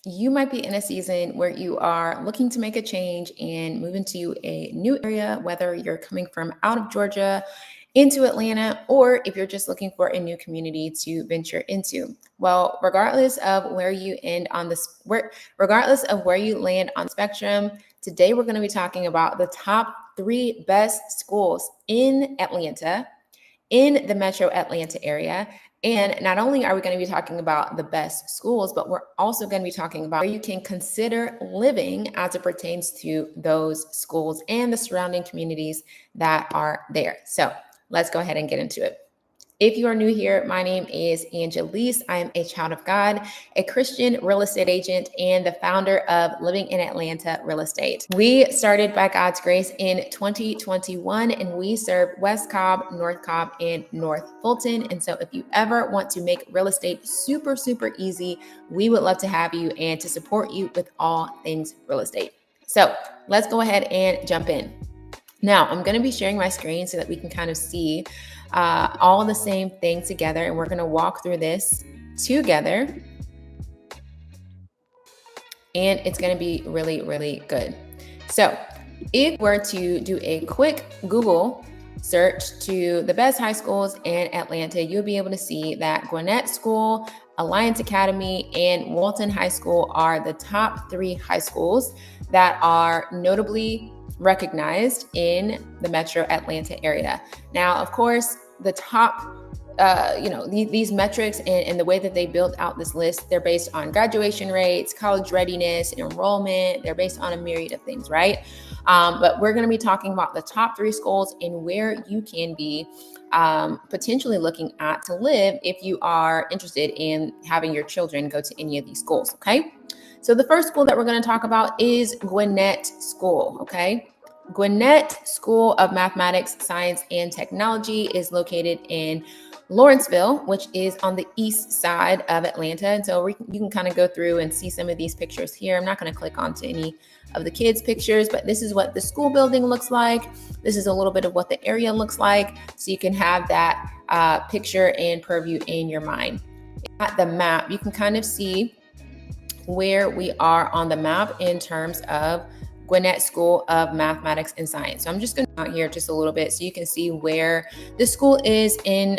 you might be in a season where you are looking to make a change and move into a new area, whether you're coming from out of Georgia into Atlanta, or if you're just looking for a new community to venture into. Well, regardless of where you end on this, regardless of where you land on the spectrum, today we're going to be talking about the top 3 best schools in Atlanta, in the metro Atlanta area. And not only are we going to be talking about the best schools, but we're also going to be talking about where you can consider living as it pertains to those schools and the surrounding communities that are there. So let's go ahead and get into it. If you are new here, my name is Angelise. I am a child of God, a Christian real estate agent, and the founder of Living in Atlanta Real Estate. We started by God's grace in 2021, and we serve West Cobb, North Cobb, and North Fulton. And so if you ever want to make real estate super, super easy, we would love to have you and to support you with all things real estate. So let's go ahead and jump in. Now, I'm going to be sharing my screen so that we can kind of see all the same thing together, and we're going to walk through this together, and it's going to be really, really good. So if we're to do a quick Google search to the best high schools in Atlanta, you'll be able to see that Gwinnett School, Alliance Academy, and Walton High School are the top 3 high schools that are notably recognized in the metro Atlanta area. Now, of course, the top, these metrics and the way that they built out this list, they're based on graduation rates, college readiness, enrollment. They're based on a myriad of things, right? But we're going to be talking about the top 3 schools and where you can be potentially looking at to live if you are interested in having your children go to any of these schools, okay? So the first school that we're going to talk about is Gwinnett School, okay? Gwinnett School of Mathematics, Science, and Technology is located in Lawrenceville, which is on the east side of Atlanta. And so you can kind of go through and see some of these pictures here. I'm not going to click onto any of the kids' pictures, but this is what the school building looks like. This is a little bit of what the area looks like. So you can have that picture and purview in your mind. At the map, you can kind of see where we are on the map in terms of Gwinnett School of Mathematics and Science. So I'm just going to out here just a little bit so you can see where the school is in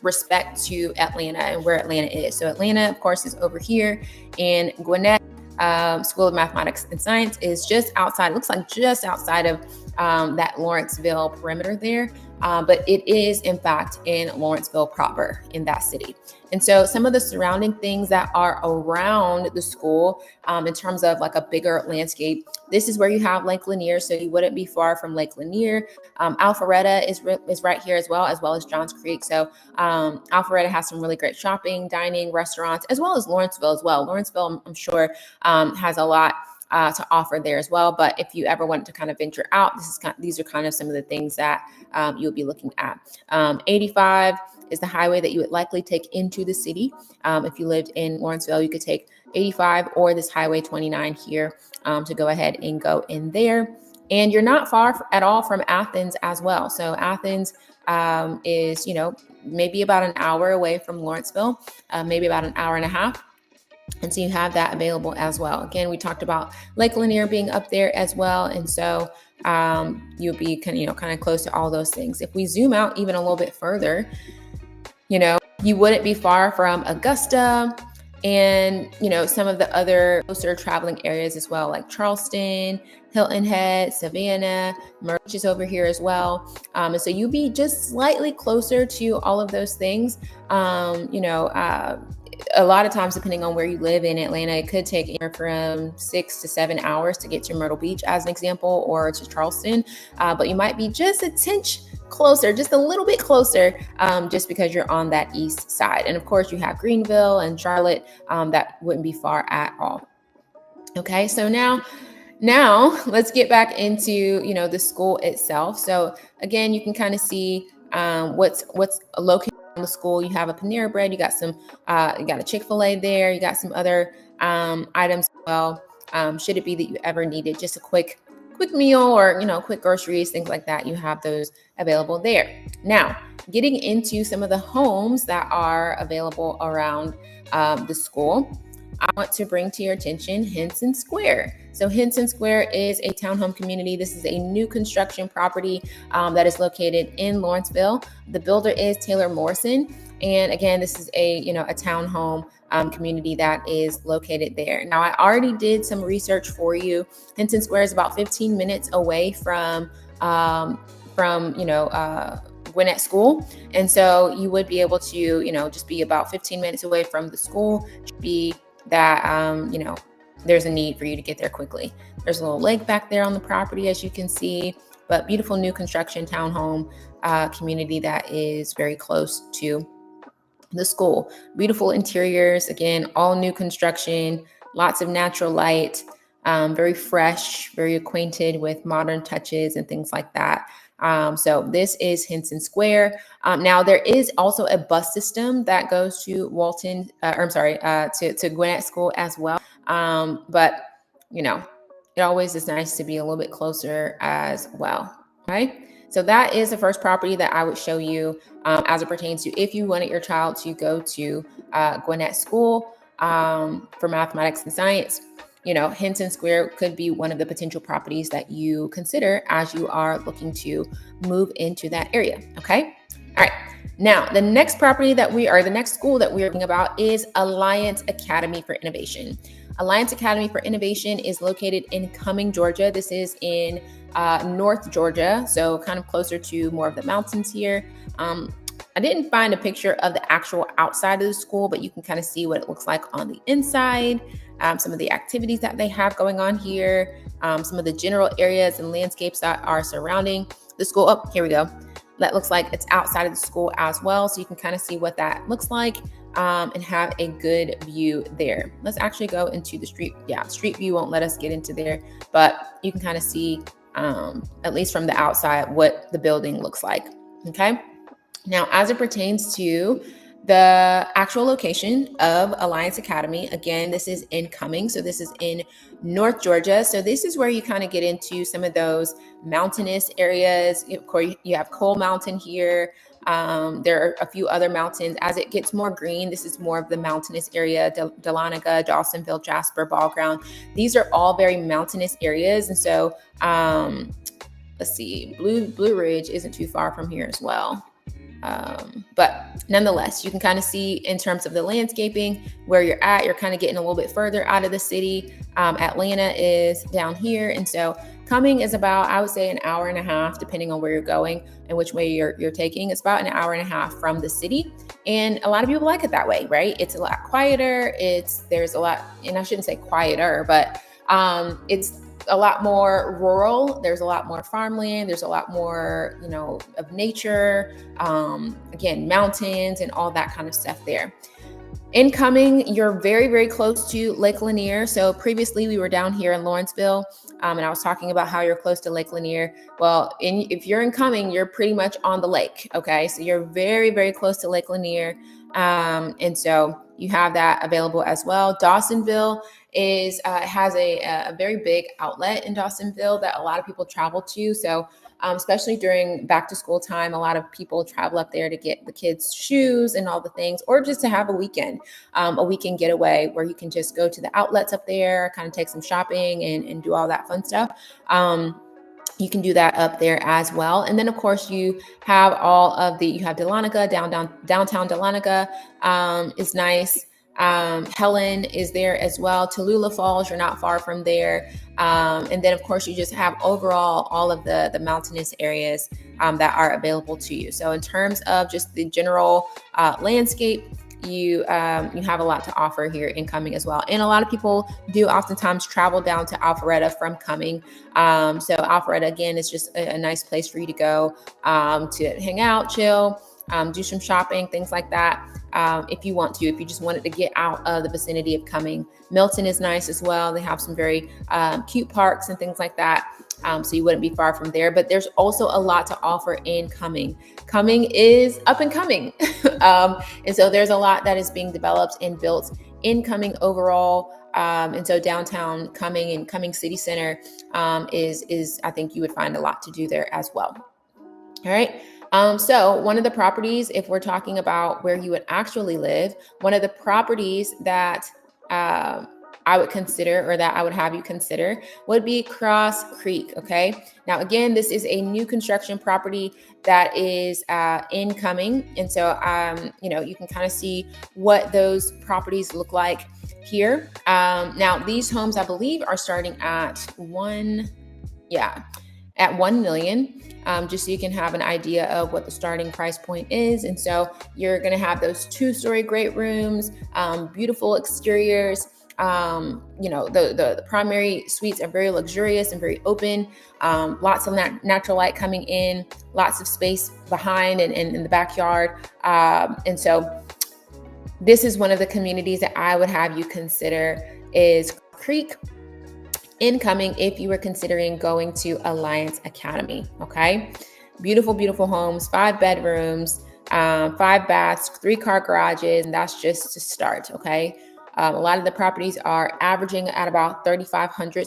respect to Atlanta and where Atlanta is. So Atlanta, of course, is over here, and Gwinnett School of Mathematics and Science is just outside. It looks like just outside of that Lawrenceville perimeter there. But it is, in fact, in Lawrenceville proper in that city. And so some of the surrounding things that are around the school in terms of like a bigger landscape, this is where you have Lake Lanier. So you wouldn't be far from Lake Lanier. Alpharetta is right here as well as Johns Creek. So Alpharetta has some really great shopping, dining, restaurants, as well as Lawrenceville as well. Lawrenceville, I'm sure, has a lot to offer there as well. But if you ever want to kind of venture out, these are kind of some of the things that you'll be looking at. 85 is the highway that you would likely take into the city. If you lived in Lawrenceville, you could take 85 or this Highway 29 here to go ahead and go in there. And you're not far at all from Athens as well. So Athens is, maybe about an hour away from Lawrenceville, maybe about an hour and a half. And so you have that available as well. Again, we talked about Lake Lanier being up there as well. And so you'll be kind of close to all those things. If we zoom out even a little bit further, you wouldn't be far from Augusta and, some of the other closer traveling areas as well, like Charleston, Hilton Head, Savannah, Merch is over here as well. And so you'll be just slightly closer to all of those things. A lot of times, depending on where you live in Atlanta, it could take anywhere from 6 to 7 hours to get to Myrtle Beach, as an example, or to Charleston. But you might be just a tinch closer, just a little bit closer, just because you're on that east side. And of course, you have Greenville and Charlotte that wouldn't be far at all. Okay, so now let's get back into the school itself. So again, you can kind of see what's located on the school. You have a Panera Bread, you got a Chick-fil-A there, you got some other items as well. Should it be that you ever needed just a quick meal or quick groceries, things like that, you have those available there. Now, getting into some of the homes that are available around the school. I want to bring to your attention Henson Square. So Henson Square is a townhome community. This is a new construction property that is located in Lawrenceville. The builder is Taylor Morrison. And again, this is a townhome community that is located there. Now, I already did some research for you. Henson Square is about 15 minutes away from Gwinnett School. And so you would be able to, just be about 15 minutes away from the school. Be that, there's a need for you to get there quickly. There's a little lake back there on the property, as you can see, but beautiful new construction townhome community that is very close to the school. Beautiful interiors, again, all new construction, lots of natural light, very fresh, very acquainted with modern touches and things like that. So this is Henson Square. Now there is also a bus system that goes to to Gwinnett School as well. But it always is nice to be a little bit closer as well. Okay. So that is the first property that I would show you as it pertains to if you wanted your child to go to Gwinnett School for mathematics and science. Henson Square could be one of the potential properties that you consider as you are looking to move into that area. Okay. All right. Now, the next school that we are talking about is Alliance Academy for Innovation. Alliance Academy for Innovation is located in Cumming, Georgia. This is in North Georgia, so kind of closer to more of the mountains here. I didn't find a picture of the actual outside of the school, but you can kind of see what it looks like on the inside, some of the activities that they have going on here, some of the general areas and landscapes that are surrounding the school. Oh, here we go. That looks like it's outside of the school as well, so you can kind of see what that looks like and have a good view there. Let's actually go into the street. Yeah, street view won't let us get into there, but you can kind of see, at least from the outside, what the building looks like. Okay. Now, as it pertains to the actual location of Alliance Academy, again, this is in Cumming. So this is in North Georgia. So this is where you kind of get into some of those mountainous areas. Of course, you have Coal Mountain here. There are a few other mountains. As it gets more green, this is more of the mountainous area, Dahlonega, Dawsonville, Jasper, Ball Ground. These are all very mountainous areas. And so let's see, Blue Ridge isn't too far from here as well. But nonetheless, you can kind of see in terms of the landscaping where you're at, you're kind of getting a little bit further out of the city. Atlanta is down here. And so Cumming is about, I would say, an hour and a half, depending on where you're going and which way you're taking. It's about an hour and a half from the city. And a lot of people like it that way, right? It's a lot quieter. There's a lot, and I shouldn't say quieter, but it's a lot more rural. There's a lot more farmland. There's a lot more, of nature, again, mountains and all that kind of stuff there. In Cumming, you're very, very close to Lake Lanier. So previously we were down here in Lawrenceville, and I was talking about how you're close to Lake Lanier. Well, if you're in Cumming, you're pretty much on the lake. Okay. So you're very, very close to Lake Lanier. And so you have that available as well. Dawsonville has a very big outlet in Dawsonville that a lot of people travel to. So especially during back to school time, a lot of people travel up there to get the kids shoes and all the things, or just to have a weekend getaway where you can just go to the outlets up there, kind of take some shopping and do all that fun stuff. You can do that up there as well. And then of course you have Dahlonega, downtown Dahlonega is nice. Helen is there as well. Tallulah Falls, you're not far from there. And then of course you just have overall all of the mountainous areas that are available to you. So in terms of just the general landscape, you have a lot to offer here in Cumming as well. And a lot of people do oftentimes travel down to Alpharetta from Cumming. So Alpharetta, again, is just a nice place for you to go to hang out, chill, do some shopping, things like that. If you just wanted to get out of the vicinity of Cumming. Milton is nice as well. They have some very cute parks and things like that. So you wouldn't be far from there, but there's also a lot to offer in Cumming. Cumming is up and coming. And so there's a lot that is being developed and built in Cumming overall. And so downtown Cumming and Cumming City Center is I think you would find a lot to do there as well. All right. So one of the properties, if we're talking about where you would actually live, one of the properties that I would consider, or that I would have you consider, would be Cross Creek. Okay. Now, again, this is a new construction property that is incoming. And so, you can kind of see what those properties look like here. Now, these homes, I believe, are starting at at 1 million. Just so you can have an idea of what the starting price point is. And so you're going to have those 2-story great rooms, beautiful exteriors. The primary suites are very luxurious and very open. Lots of natural light coming in, lots of space behind and in the backyard. And so this is one of the communities that I would have you consider is Creek, incoming if you were considering going to Alliance Academy. Okay. Beautiful, beautiful homes, 5 bedrooms, 5 baths, 3-car garages, and that's just to start. Okay. A lot of the properties are averaging at about 34 to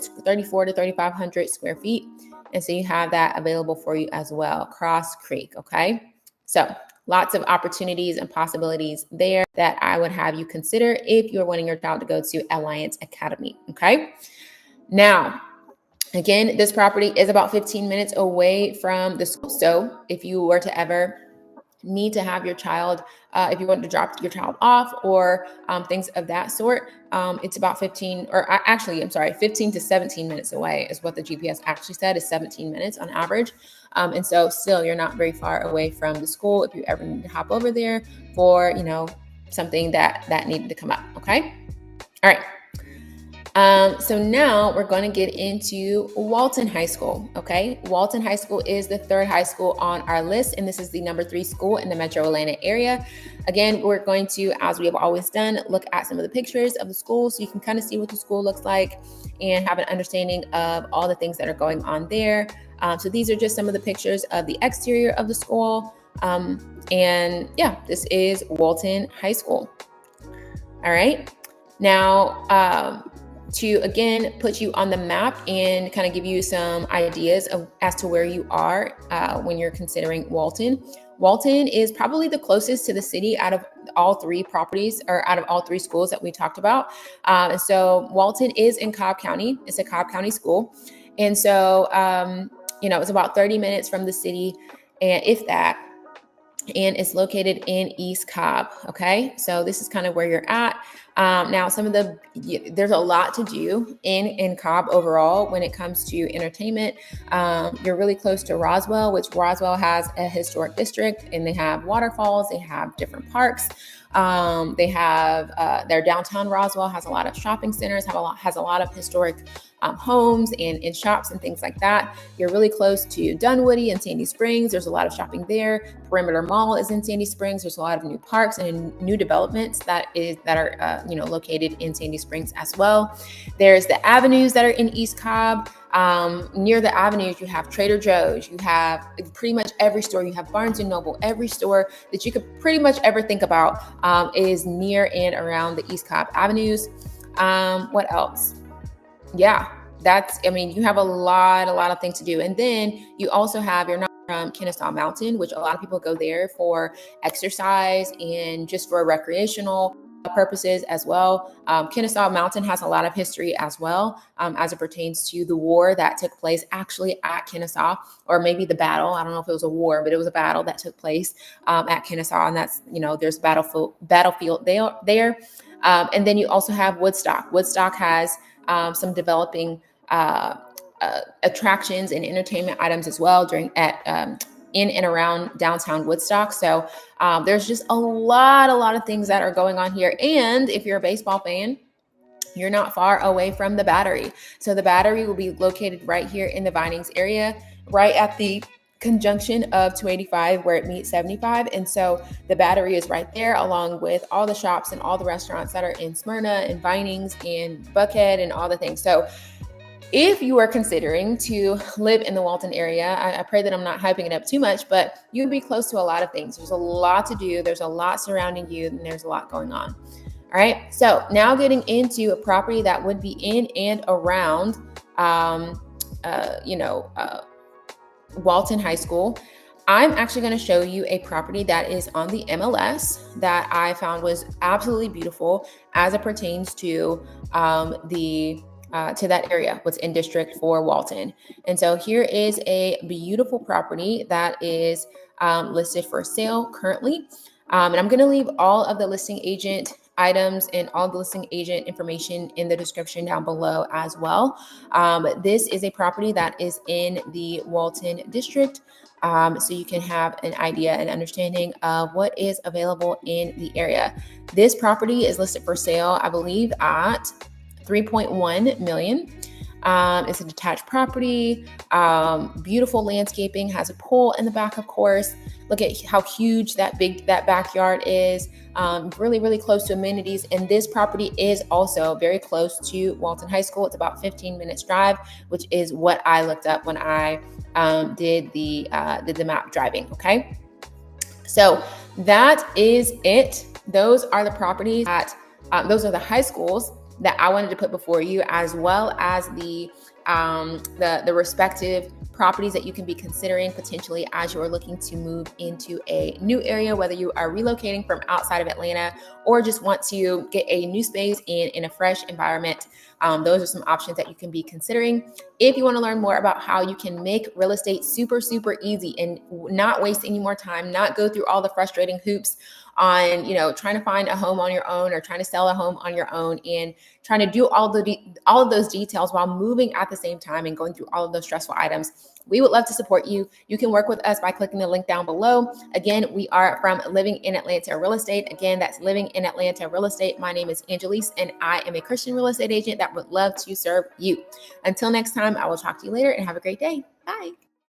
3,500 square feet. And so you have that available for you as well. Cross Creek. Okay. So lots of opportunities and possibilities there that I would have you consider if you're wanting your child to go to Alliance Academy. Okay. Now, again, this property is about 15 minutes away from the school. So if you were to ever need to have your child, if you want to drop your child off or things of that sort, it's about 15 to 17 minutes away is what the GPS actually said, is 17 minutes on average. And so still, you're not very far away from the school if you ever need to hop over there for, something that needed to come up. Okay. All right. So now we're going to get into Walton High School. Okay. Walton High School is the 3rd high school on our list, and this is the number 3 school in the Metro Atlanta area. Again, we're going to, as we have always done, look at some of the pictures of the school so you can kind of see what the school looks like and have an understanding of all the things that are going on there. So these are just some of the pictures of the exterior of the school. This is Walton High School. All right. Now, to again put you on the map and kind of give you some ideas as to where you are when you're considering Walton. Walton is probably the closest to the city out of all 3 properties, or out of all 3 schools that we talked about. And so Walton is in Cobb County. It's a Cobb County school. And so, it's about 30 minutes from the city, and if that. And it's located in East Cobb. Okay. So this is kind of where you're at. Now, there's a lot to do in Cobb overall when it comes to entertainment. You're really close to Roswell, which Roswell has a historic district, and they have waterfalls. They have different parks. They have their downtown Roswell has a lot of shopping centers, has a lot of historic homes and shops and things like that. You're really close to Dunwoody and Sandy Springs. There's a lot of shopping there. Perimeter Mall is in Sandy Springs. There's a lot of new parks and new developments that are located in Sandy Springs as well. There's the avenues that are in East Cobb. Near the avenues, you have Trader Joe's. You have pretty much every store. You have Barnes and Noble. Every store that you could pretty much ever think about is near and around the East Cobb avenues. What else? Yeah, you have a lot of things to do. And then you also have, you're not from Kennesaw Mountain, which a lot of people go there for exercise and just for recreational purposes as well. Kennesaw Mountain has a lot of history as well, as it pertains to the war that took place actually at Kennesaw, or maybe the battle. I don't know if it was a war, but it was a battle that took place at Kennesaw, and that's, there's battlefield there. And then you also have Woodstock. Woodstock has some developing attractions and entertainment items as well in and around downtown Woodstock. So there's just a lot of things that are going on here. And if you're a baseball fan, you're not far away from the Battery. So the Battery will be located right here in the Vinings area, right at the conjunction of 285 where it meets 75. And so the Battery is right there, along with all the shops and all the restaurants that are in Smyrna and Vinings and Buckhead and all the things. So if you are considering to live in the Walton area, I pray that I'm not hyping it up too much, but you'd be close to a lot of things. There's a lot to do. There's a lot surrounding you, and there's a lot going on. All right. So now getting into a property that would be in and around, Walton High School. I'm actually going to show you a property that is on the MLS that I found was absolutely beautiful as it pertains the to that area, what's in District 4 Walton. And so here is a beautiful property that is listed for sale currently. And I'm going to leave all of the listing agent items and all the listing agent information in the description down below as well. This is a property that is in the Walton district. So you can have an idea and understanding of what is available in the area. This property is listed for sale, I believe, at 3.1 million. It's a detached property, beautiful landscaping, has a pool in the back, of course. Look at how huge that backyard is. Really, really close to amenities. And this property is also very close to Walton High School. It's about 15 minutes drive, which is what I looked up when I did the map driving. Okay. So that is it. Those are the properties those are the high schools that I wanted to put before you, as well as the respective properties that you can be considering potentially as you are looking to move into a new area, whether you are relocating from outside of Atlanta or just want to get a new space in a fresh environment. Those are some options that you can be considering. If you want to learn more about how you can make real estate super, super easy and not waste any more time, not go through all the frustrating hoops on, trying to find a home on your own or trying to sell a home on your own and trying to do all of those details while moving at the same time and going through all of those stressful items, we would love to support you. You can work with us by clicking the link down below. Again, we are from Living in Atlanta Real Estate. Again, that's Living in Atlanta Real Estate. My name is Angelise, and I am a Christian real estate agent that would love to serve you. Until next time, I will talk to you later and have a great day. Bye.